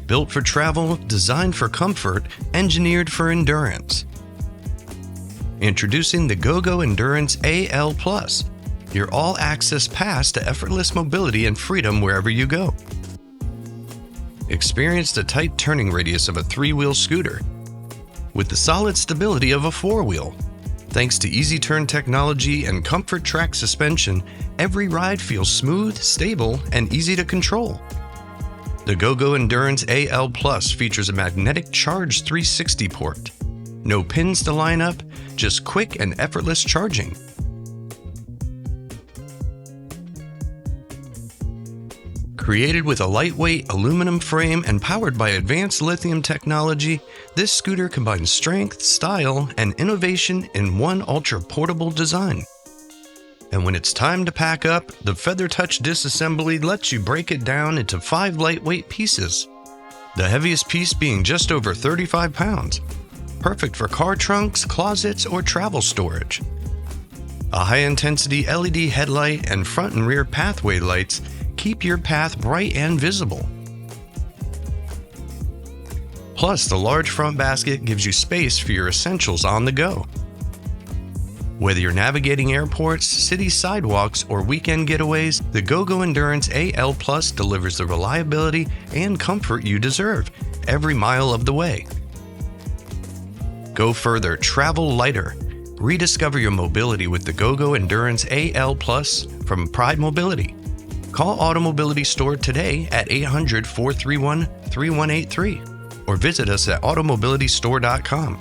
Built for travel, designed for comfort, engineered for endurance. Introducing the GoGo Endurance AL Plus, your all-access pass to effortless mobility and freedom wherever you go. Experience the tight turning radius of a 3-wheel scooter with the solid stability of a 4-wheel. Thanks to easy turn technology and Comfort-Trac Suspension, every ride feels smooth, stable, and easy to control. The GoGo Endurance AL Plus features a magnetic charge 360 port. No pins to line up, just quick and effortless charging. Created with a lightweight aluminum frame and powered by advanced lithium technology, this scooter combines strength, style, and innovation in one ultra-portable design. And when it's time to pack up, the Feather Touch disassembly lets you break it down into 5 lightweight pieces, the heaviest piece being just over 35 pounds, perfect for car trunks, closets, or travel storage. A high-intensity LED headlight and front and rear pathway lights keep your path bright and visible. Plus, the large front basket gives you space for your essentials on the go. Whether you're navigating airports, city sidewalks, or weekend getaways, the GoGo Endurance AL Plus delivers the reliability and comfort you deserve every mile of the way. Go further, travel lighter. Rediscover your mobility with the GoGo Endurance AL Plus from Pride Mobility. Call AutoMobility Store today at 800-431-3183 or visit us at automobilitystore.com.